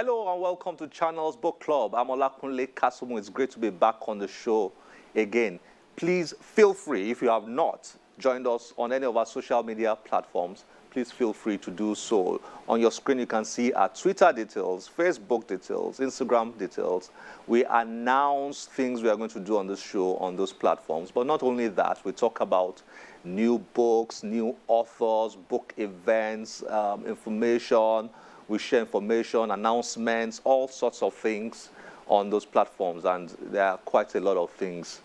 Hello and welcome to Channel's Book Club. I'm Olakunle Kasumu. It's great to be back on the show again. Please feel free, if you have not joined us on any of our social media platforms, please feel free to do so. On your screen, you can see our Twitter details, Facebook details, Instagram details. We announce things we are going to do on this show on those platforms. But not only that, we talk about new books, new authors, book events, information. We share information, announcements, all sorts of things on those platforms. And there are quite a lot of things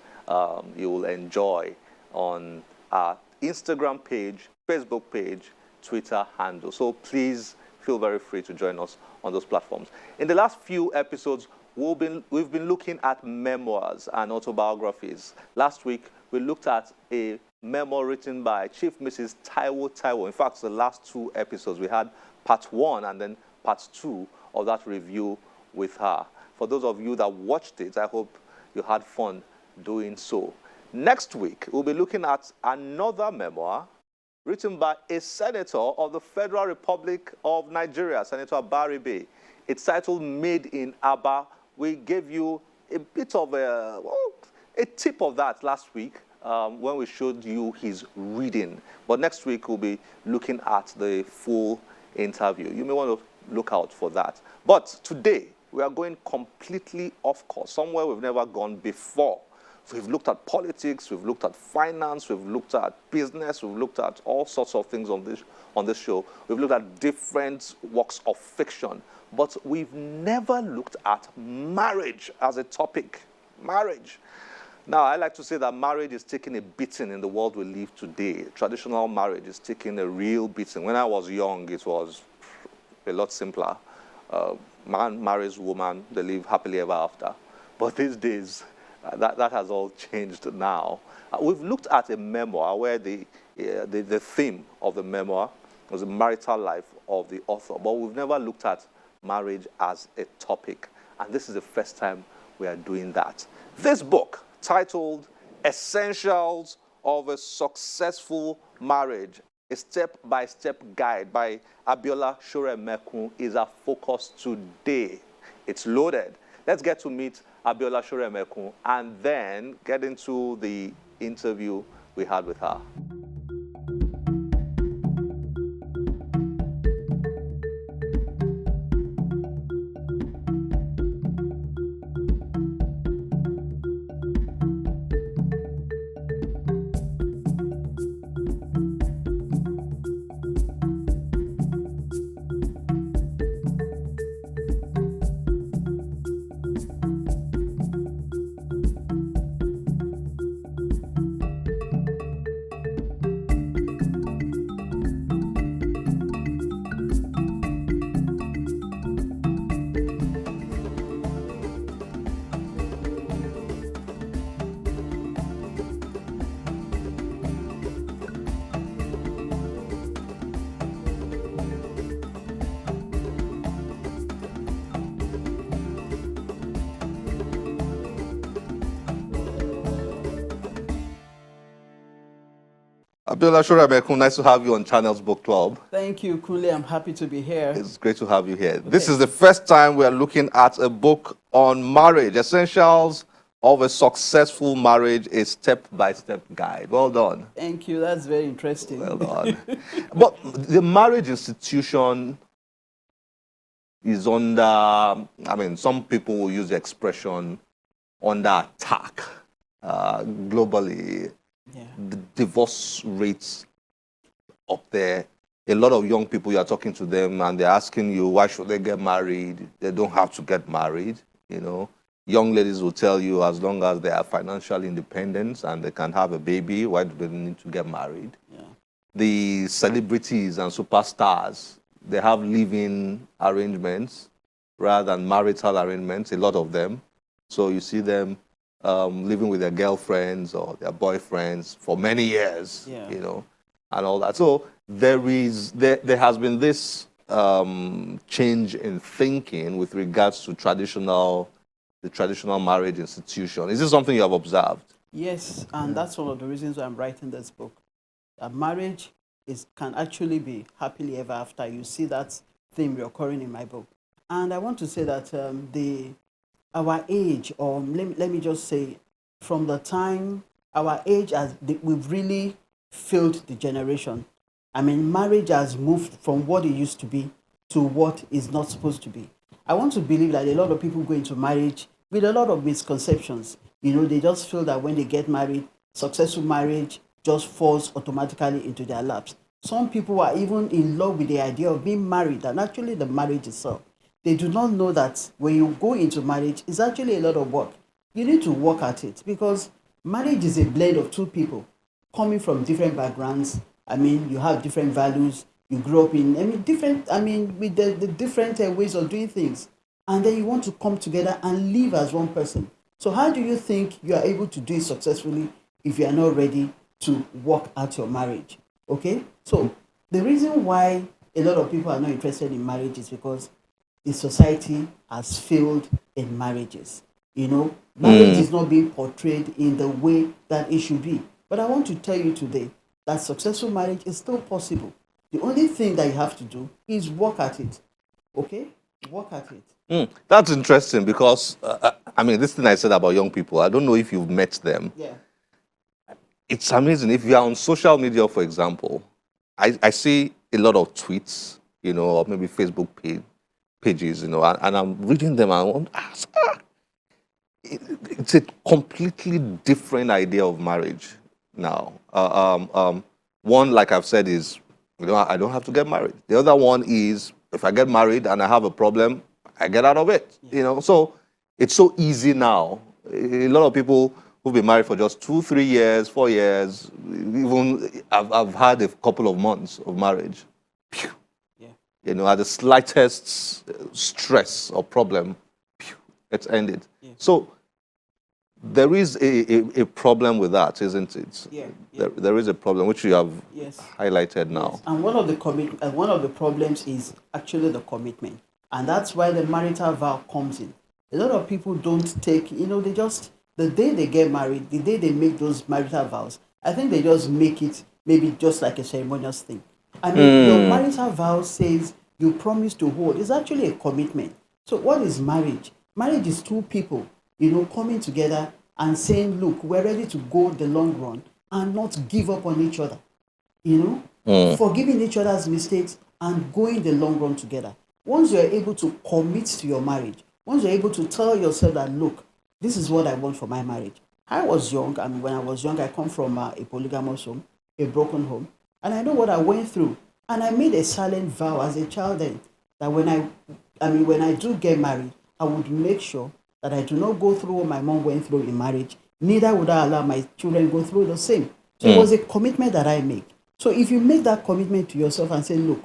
you will enjoy on our Instagram page, Facebook page, Twitter handle. So please feel very free to join us on those platforms. In the last few episodes, we've been looking at memoirs and autobiographies. Last week, we looked at a memoir written by Chief Mrs. Taiwo. In fact, the last two episodes, we had part 1 and then part 2 of that review with her. For those of you that watched it, I hope you had fun doing so. Next week, we'll be looking at another memoir written by a senator of the Federal Republic of Nigeria, Senator Baribe. It's titled Made in Aba. We gave you a bit of a tip of that last week when we showed you his reading. But next week, we'll be looking at the full interview. You may want to look out for that. But today, we are going completely off course, somewhere we've never gone before. We've looked at politics, we've looked at finance, we've looked at business, we've looked at all sorts of things on this show. We've looked at different works of fiction, but we've never looked at marriage as a topic. Marriage. Now, I like to say that marriage is taking a beating in the world we live today. Traditional marriage is taking a real beating. When I was young, it was a lot simpler. Man marries woman, they live happily ever after. But these days, that has all changed now. We've looked at a memoir where the theme of the memoir was the marital life of the author, but we've never looked at marriage as a topic. And this is the first time we are doing that. This book, titled Essentials of a Successful Marriage, a step-by-step guide by Abiola Shoremekun, is our focus today. It's loaded. Let's get to meet Abiola Shoremekun and then get into the interview we had with her. Abiola Shoremekun, nice to have you on Channel's Book Club. Thank you, Kunle. I'm happy to be here. It's great to have you here. Okay. This is the first time we are looking at a book on marriage, Essentials of a Successful Marriage, a step-by-step guide. Well done. Thank you. That's very interesting. Well done. But the marriage institution is under, some people will use the expression under attack globally. Yeah. The divorce rates up there. A lot of young people, you are talking to them and they're asking you, why should they get married? They don't have to get married, you know. Young ladies will tell you as long as they are financial independence and they can have a baby, why do they need to get married? Yeah. The celebrities and superstars, they have live-in arrangements rather than marital arrangements, a lot of them. So you see them living with their girlfriends or their boyfriends for many years, you know, and all that. So there has been this change in thinking with regards to the traditional marriage institution. Is this something you have observed? Yes, and that's one of the reasons why I'm writing this book. Marriage can actually be happily ever after. You see that theme recurring in my book. And I want to say that our age, or let me just say, from the time our age we've really failed the generation. I mean, marriage has moved from what it used to be to what is not supposed to be. I want to believe that a lot of people go into marriage with a lot of misconceptions. You know, they just feel that when they get married, successful marriage just falls automatically into their laps. Some people are even in love with the idea of being married and actually the marriage itself. They do not know that when you go into marriage, it's actually a lot of work. You need to work at it because marriage is a blend of two people coming from different backgrounds. I mean, you have different values. You grew up in, I mean, different, I mean, with the different ways of doing things. And then you want to come together and live as one person. So how do you think you are able to do it successfully if you are not ready to work out your marriage? Okay? So the reason why a lot of people are not interested in marriage is because the society has failed in marriages. You know, marriage is not being portrayed in the way that it should be. But I want to tell you today that successful marriage is still possible. The only thing that you have to do is work at it. Okay? Work at it. That's interesting because, I mean, this thing I said about young people, I don't know if you've met them. Yeah. It's amazing. If you're on social media, for example, I see a lot of tweets, you know, or maybe Facebook pages, you know, and I'm reading them and I want to ask, it's a completely different idea of marriage now. One, like I've said, is, you know, I don't have to get married. The other one is, if I get married and I have a problem, I get out of it, you know. So it's so easy now. A lot of people who've been married for just 2, 3 years, 4 years, even I've had a couple of months of marriage. Phew. Yeah. You know, at the slightest stress or problem, phew, it's ended. Yeah. So there is a problem with that, isn't it? Yeah. Yeah. There is a problem which you have Yes. highlighted now. Yes. And one of the problems is actually the commitment, and that's why the marital vow comes in. A lot of people don't take, you know, they just, the day they get married, the day they make those marital vows, I think they just make it maybe just like a ceremonious thing. I mean, your marital vow says you promise to hold. It's actually a commitment. So what is marriage? Marriage is two people, you know, coming together and saying, look, we're ready to go the long run and not give up on each other. You know, forgiving each other's mistakes and going the long run together. Once you're able to commit to your marriage, once you're able to tell yourself that, look, this is what I want for my marriage. I was young, and when I was young, I come from a polygamous home, a broken home, and I know what I went through. And I made a silent vow as a child then that when I do get married, I would make sure that I do not go through what my mom went through in marriage. Neither would I allow my children go through the same. So it was a commitment that I make. So if you make that commitment to yourself and say, look,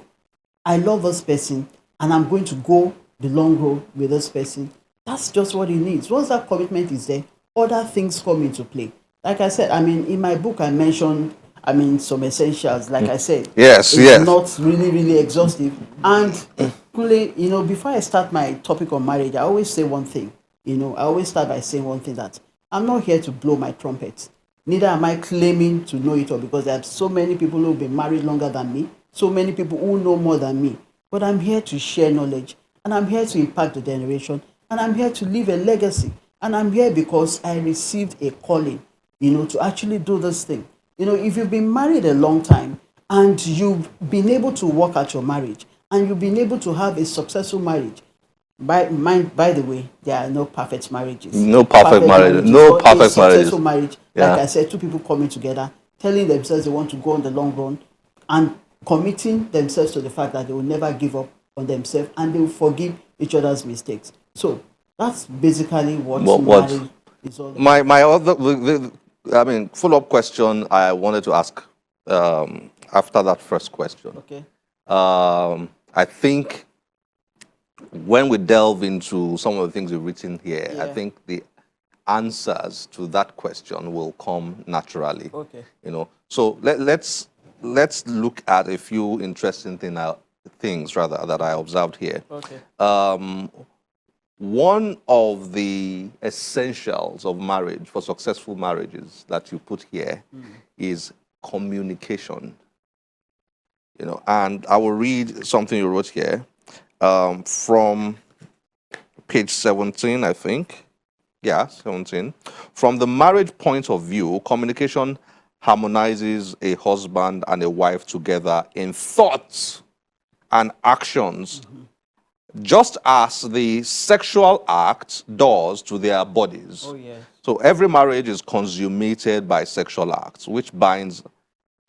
I love this person and I'm going to go the long road with this person, that's just what it needs. Once that commitment is there, other things come into play. Like I said, I mean, in my book, I mentioned, I mean, some essentials. Like I said, Yes, it's yes. not really, really exhaustive. And, you know, before I start my topic on marriage, I always say one thing. You know, I always start by saying one thing, that I'm not here to blow my trumpet. Neither am I claiming to know it all, because there are so many people who've been married longer than me, so many people who know more than me. But I'm here to share knowledge, and I'm here to impact the generation, and I'm here to leave a legacy. And I'm here because I received a calling, you know, to actually do this thing. You know, if you've been married a long time and you've been able to work at your marriage and you've been able to have a successful marriage, by the way, there are no perfect marriages. No perfect marriage. No But a perfect marriages. successful marriage, like I said, two people coming together, telling themselves they want to go on the long run, and committing themselves to the fact that they will never give up on themselves and they will forgive each other's mistakes. So that's basically what marriage is all about. My other, I mean, follow-up question I wanted to ask after that first question. Okay. I think when we delve into some of the things you've written here, I Yeah. think the answers to that question will come naturally. Okay. You know, so let's look at a few interesting things rather that I observed here. Okay. One of the essentials of marriage, for successful marriages, that you put here is communication. You know, and I will read something you wrote here from page 17, I think. Yeah, 17. From the marriage point of view, communication harmonizes a husband and a wife together in thoughts and actions, just as the sexual act does to their bodies. Oh, yes. So every marriage is consummated by sexual acts, which binds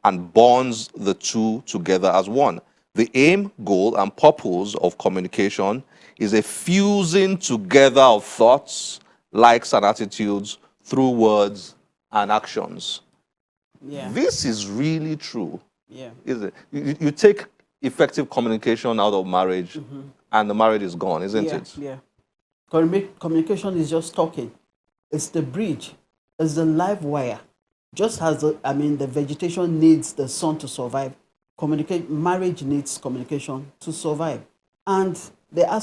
and bonds the two together as one. The aim, goal, and purpose of communication is a fusing together of thoughts, likes, and attitudes through words and actions. Yeah. This is really true, Yeah. isn't it? You take effective communication out of marriage, and the marriage is gone, isn't Yeah. it? Yeah. Communication is just talking. It's the bridge. It's the live wire. Just as the vegetation needs the sun to survive, marriage needs communication to survive. And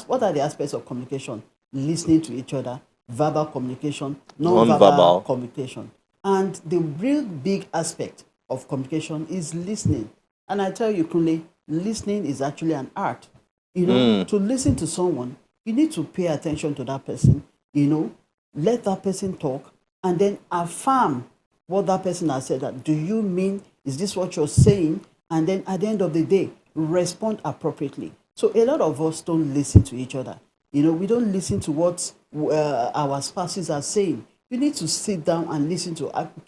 what are the aspects of communication? Listening to each other, verbal communication, non-verbal Non-verbal. communication. And the real big aspect of communication is listening. And I tell you, Kunle, listening is actually an art. To listen to someone, you need to pay attention to that person, let that person talk, and then affirm what that person has said. That, do you mean, is this what you're saying? And then at the end of the day, respond appropriately. So a lot of us don't listen to each other. We don't listen to what our spouses are saying. You need to sit down and listen to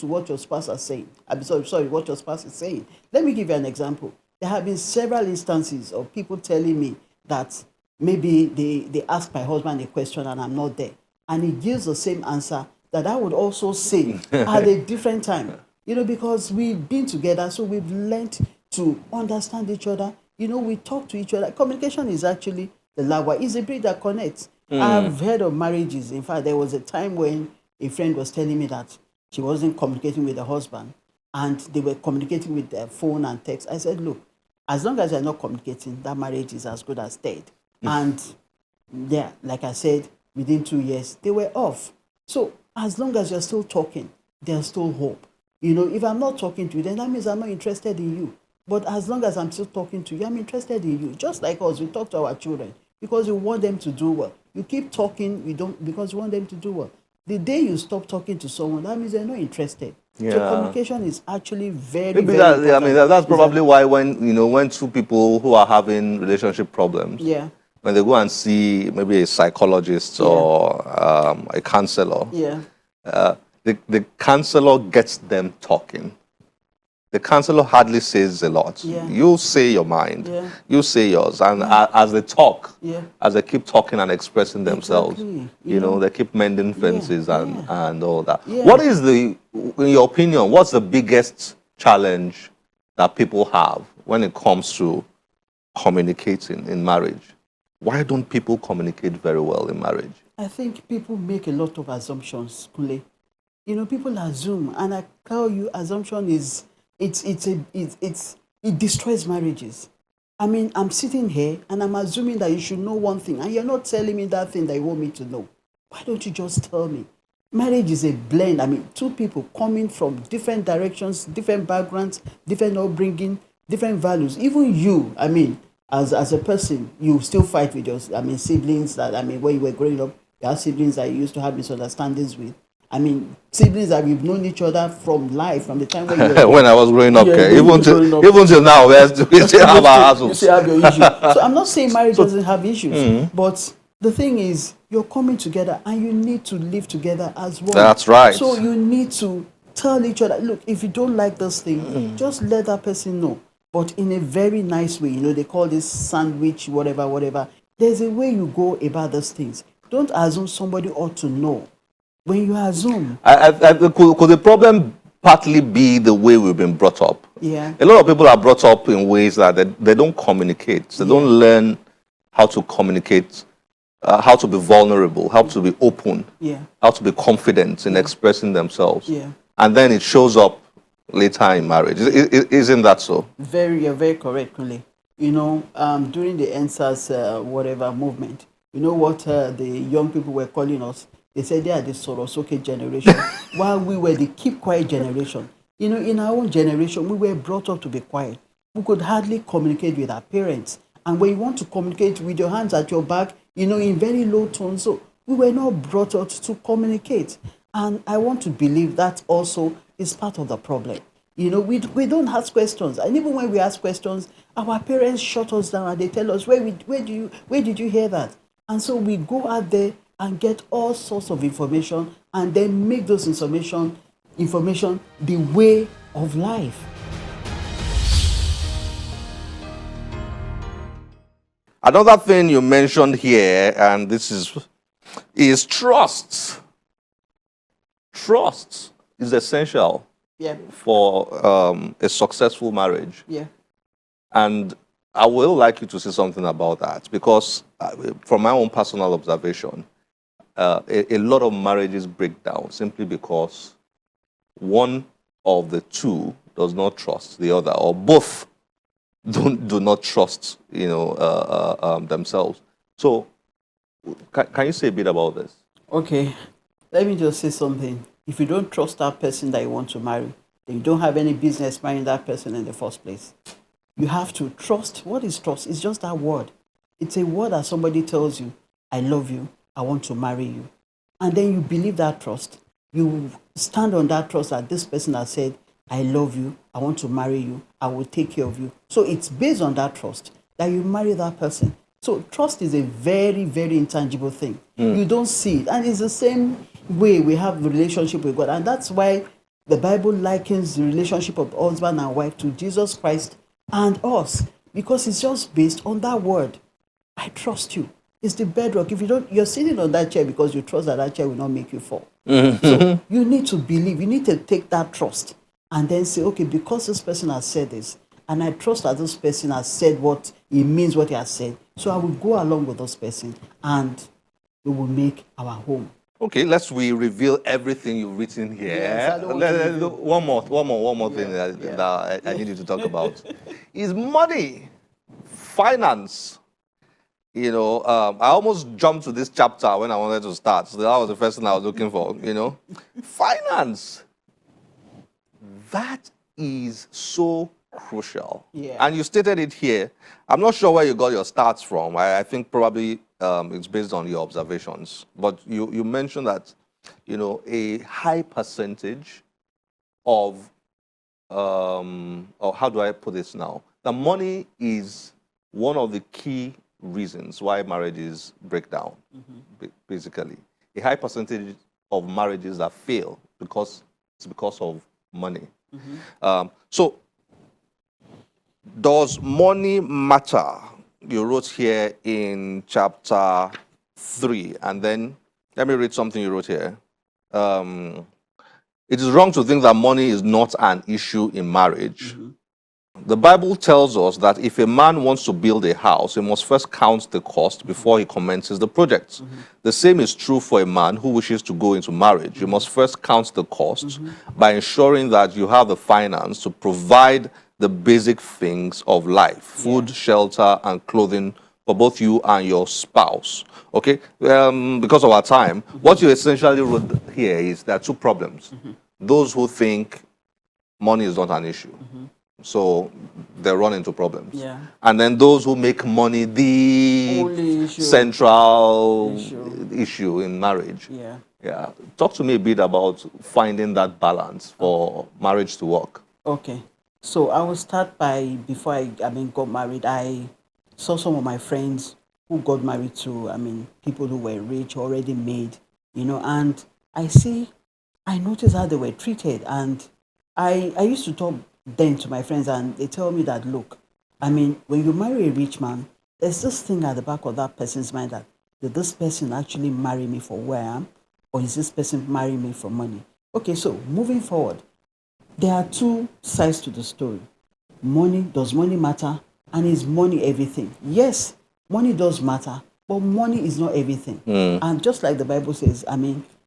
what your spouse is saying. Sorry, what your spouse is saying. Let me give you an example. There have been several instances of people telling me that maybe they ask my husband a question and I'm not there. And he gives the same answer that I would also say at a different time. Because we've been together, so we've learned to understand each other. We talk to each other. Communication is actually the lava. It's a bridge that connects. I've heard of marriages. In fact, there was a time when a friend was telling me that she wasn't communicating with her husband and they were communicating with their phone and text. I said, look, as long as you're not communicating, that marriage is as good as dead. And yeah, like I said, within 2 years, they were off. So as long as you're still talking, there's still hope. If I'm not talking to you, then that means I'm not interested in you. But as long as I'm still talking to you, I'm interested in you. Just like us, we talk to our children because we want them to do well. You keep talking, because you want them to do well. The day you stop talking to someone, that means they're not interested. Yeah. So communication is actually very, Maybe very important. that's probably why when two people who are having relationship problems, Yeah. when they go and see maybe a psychologist or a counselor, Yeah. The counselor gets them talking. The counselor hardly says a lot. Yeah. You say your mind. Yeah. You say yours. And as they talk, Yeah. as they keep talking and expressing themselves, Exactly. they keep mending fences and all that. Yeah. What is in your opinion, what's the biggest challenge that people have when it comes to communicating in marriage? Why don't people communicate very well in marriage? I think people make a lot of assumptions, Kule. People assume, and I tell you, assumption is it destroys marriages. I'm sitting here and I'm assuming that you should know one thing, and you're not telling me that thing that you want me to know. Why don't you just tell me? Marriage is a blend. Two people coming from different directions, different backgrounds, different upbringing, different values. Even you, as a person, you still fight with your siblings that when you were growing up, you have siblings that you used to have misunderstandings with. Siblings that we've known each other from life, from the time when you were when I was growing up, even till now, we still have our hassles. You still have your issues. So I'm not saying marriage doesn't have issues, but the thing is, you're coming together and you need to live together as one. That's right. So you need to tell each other, look, if you don't like this thing, just let that person know. But in a very nice way, they call this sandwich, whatever. There's a way you go about those things. Don't assume somebody ought to know. When you assume, could the problem partly be the way we've been brought up? Yeah. A lot of people are brought up in ways that they don't communicate. They don't learn how to communicate, how to be vulnerable, how to be open, how to be confident in expressing themselves. Yeah. And then it shows up later in marriage. Isn't that so? You're very correct, Kule. During the NSAS movement, you know what the young people were calling us? They said they are the Sorosoke generation, while we were the keep quiet generation. In our own generation, we were brought up to be quiet. We could hardly communicate with our parents. And when you want to communicate with your hands at your back, in very low tones. So we were not brought up to communicate. And I want to believe that also is part of the problem. We don't ask questions. And even when we ask questions, our parents shut us down and they tell us, where did you hear that? And so we go out there and get all sorts of information and then make those information the way of life. Another thing you mentioned here, and this is trust. Trust is essential for a successful marriage. Yeah. And I will like you to say something about that because from my own personal observation, a lot of marriages break down simply because one of the two does not trust the other, or both do not trust themselves. So can you say a bit about this? Okay, let me just say something. If you don't trust that person that you want to marry, then you don't have any business marrying that person in the first place. You have to trust. What is trust? It's just that word. It's a word that somebody tells you, I love you, I want to marry you. And then you believe that trust. You stand on that trust that this person has said, I love you, I want to marry you, I will take care of you. So it's based on that trust that you marry that person. So trust is a very, very intangible thing. You don't see it. And it's the same way we have the relationship with God. And that's why the Bible likens the relationship of husband and wife to Jesus Christ and us. Because it's just based on that word. I trust you. It's the bedrock. If you don't, you're sitting on that chair because you trust that that chair will not make you fall. So you need to believe. You need to take that trust and then say, okay, because this person has said this, and I trust that this person has said what he means, what he has said. So I will go along with this person, and we will make our home. Okay, let's reveal everything you've written here. Yes, one more thing that I need you to talk about is money, finance. I almost jumped to this chapter when I wanted to start. So that was the first thing I was looking for, Finance. That is so crucial. Yeah. And you stated it here. I'm not sure where you got your stats from. I think probably it's based on your observations. But you mentioned that, a high percentage of, or how do I put this now? The money is one of the key reasons why marriages break down, basically. A high percentage of marriages that fail because of money. So, does money matter? You wrote here in chapter 3, and then let me read something you wrote here. It is wrong to think that money is not an issue in marriage. The Bible tells us that if a man wants to build a house, he must first count the cost before he commences the project. The same is true for a man who wishes to go into marriage. You must first count the cost by ensuring that you have the finance to provide the basic things of life, food, shelter, and clothing for both you and your spouse. Okay? Because of our time, what you essentially wrote here is there are two problems. Those who think money is not an issue. So they run into problems. Yeah. And then those who make money the central issue in marriage. Yeah. Yeah. Talk to me a bit about finding that balance for marriage to work. Okay. So I will start by, before I got married, I saw some of my friends who got married to, people who were rich, already made, and I noticed how they were treated. And I used to talk then to my friends, and they tell me that, look, when you marry a rich man, there's this thing at the back of that person's mind that, did this person actually marry me for where I am, or is this person marrying me for money? Okay, so moving forward, there are two sides to the story. Does money matter? And is money everything? Yes, money does matter, but money is not everything. And just like the Bible says,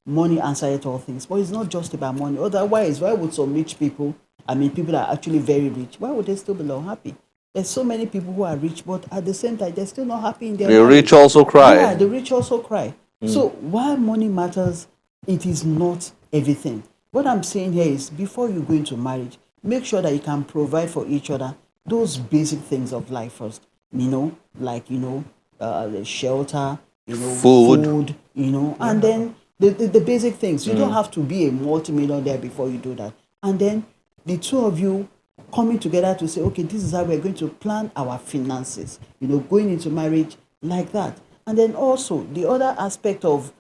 money answereth all things, but it's not just about money. Otherwise, why would some rich people, people are actually very rich, why would they still be unhappy? There's so many people who are rich, but at the same time, they're still not happy in their life. The rich also cry. Yeah, the rich also cry. So while money matters, it is not everything. What I'm saying here is, before you go into marriage, make sure that you can provide for each other those basic things of life first. The shelter, Food. And then the basic things. You don't have to be a multimillionaire before you do that. And then the two of you coming together to say, okay, this is how we're going to plan our finances, going into marriage like that. And then also the other aspect of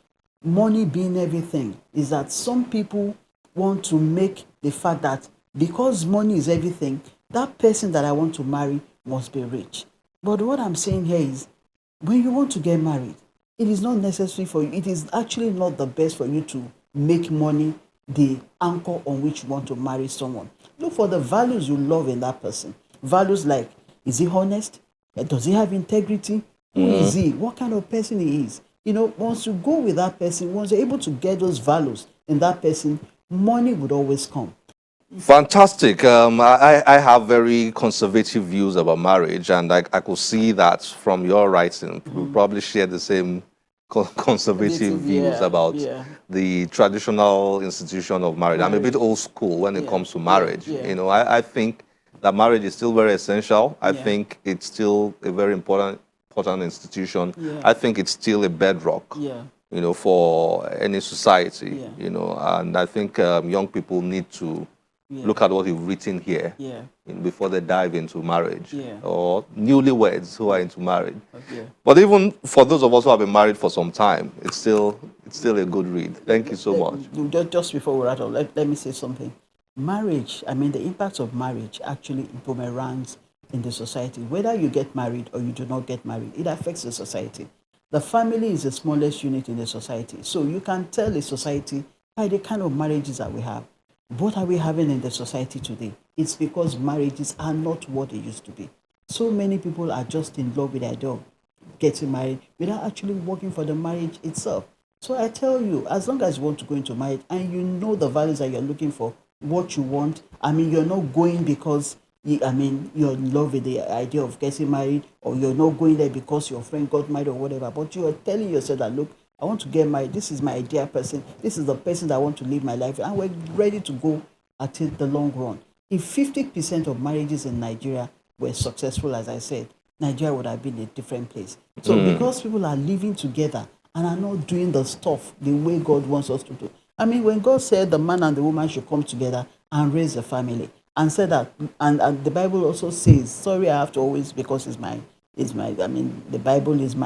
money being everything is that some people want to make the fact that because money is everything, that person that I want to marry must be rich. But what I'm saying here is, when you want to get married, it is not necessary for you. It is actually not the best for you to make money the anchor on which you want to marry someone. Look for the values you love in that person. Values like, is he honest? Does he have integrity? Who is he? What kind of person he is? Once you go with that person, once you're able to get those values in that person, money would always come. Fantastic. I have very conservative views about marriage, and I could see that from your writing. We probably share the same conservative views about the traditional institution of marriage. I'm a bit old school when it comes to marriage. I think that marriage is still very essential. I think it's still a very important institution. I think it's still a bedrock. For any society. And I think young people need to look at what you've written here before they dive into marriage, or newlyweds who are into marriage. But even for those of us who have been married for some time, it's still a good read. Thank you so much. Just before we wrap up, let me say something. Marriage, the impact of marriage actually boomerangs in the society. Whether you get married or you do not get married, it affects the society. The family is the smallest unit in the society. So you can tell a society by the kind of marriages that we have. What are we having in the society today? It's because marriages are not what they used to be. So many people are just in love with the idea of getting married without actually working for the marriage itself. So I tell you, as long as you want to go into marriage and you know the values that you're looking for, what you want, you're not going because you're in love with the idea of getting married, or you're not going there because your friend got married or whatever, but you're telling yourself that, look, I want to get married. This is my ideal person. This is the person that I want to live my life with. And we're ready to go at it the long run. If 50% of marriages in Nigeria were successful, as I said, Nigeria would have been a different place. So because people are living together and are not doing the stuff the way God wants us to do. When God said the man and the woman should come together and raise a family, and said that, and the Bible also says, sorry, I have to always, because the Bible is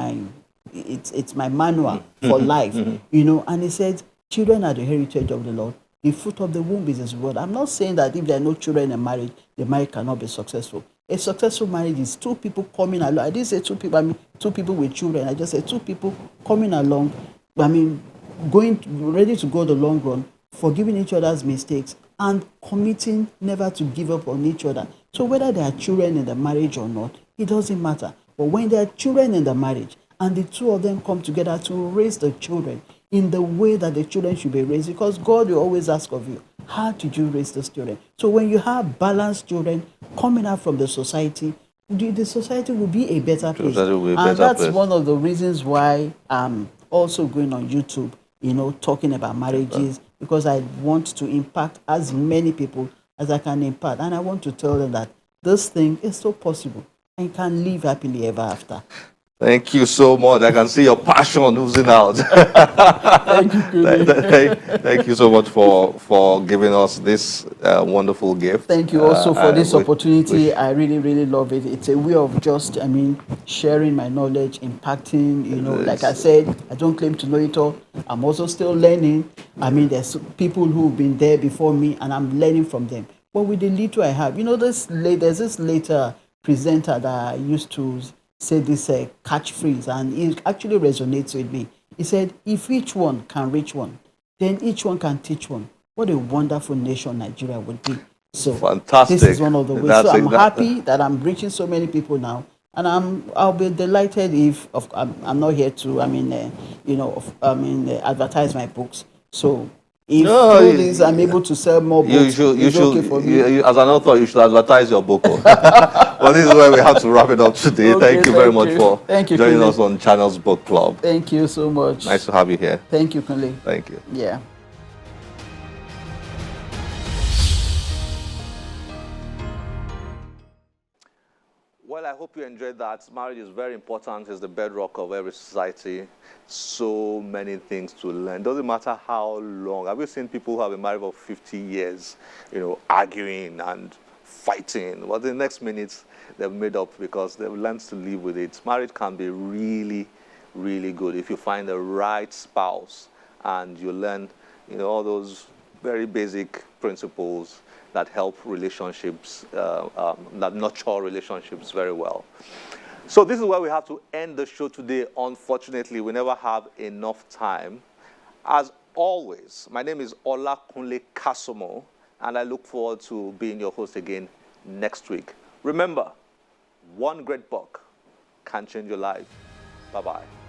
it's my manual for life, and it said, children are the heritage of the Lord. The fruit of the womb is his word. I'm not saying that if there are no children in marriage, the marriage cannot be successful. A successful marriage is two people coming along. I didn't say two people, two people with children. I just said two people coming along, ready to go the long run, forgiving each other's mistakes, and committing never to give up on each other. So whether there are children in the marriage or not, it doesn't matter. But when there are children in the marriage, and the two of them come together to raise the children in the way that the children should be raised, because God will always ask of you, how did you raise those children? So when you have balanced children coming out from the society, the society will be a better place. And that's one of the reasons why I'm also going on YouTube, talking about marriages, because I want to impact as many people as I can impact. And I want to tell them that this thing is so possible and can live happily ever after. Thank you so much. I can see your passion oozing out. Thank you, Thank you so much for giving us this wonderful gift. Thank you also for this opportunity. I really, really love it. It's a way of just, sharing my knowledge, impacting, like I said, I don't claim to know it all. I'm also still learning. There's people who've been there before me, and I'm learning from them. But with the little I have, there's this later presenter that I used to say this catchphrase, and it actually resonates with me. He said, if each one can reach one, then each one can teach one. What a wonderful nation Nigeria would be. So fantastic. This is one of the ways. So I'm happy that I'm reaching so many people now, and I'll be delighted if I'm not here to advertise my books. So if through this I'm able to sell more books, it's okay for me. As an author, you should advertise your book. Well, this is where we have to wrap it up today. Okay, thank you very much for joining us on Channel's Book Club. Thank you so much. Nice to have you here. Thank you, Kunle. Thank you. Yeah. Well, Well, I hope you enjoyed that. Marriage is very important. It's the bedrock of every society. So many things to learn. Doesn't matter how long. Have you seen people who have been married for 50 years, arguing and fighting? Well, the next minute they've made up because they've learned to live with it. Marriage can be really, really good if you find the right spouse and you learn, all those very basic principles that help relationships, that nurture relationships very well. So this is where we have to end the show today. Unfortunately, we never have enough time. As always, my name is Olakunle Kasomo, and I look forward to being your host again next week. Remember, one great book can change your life. Bye-bye.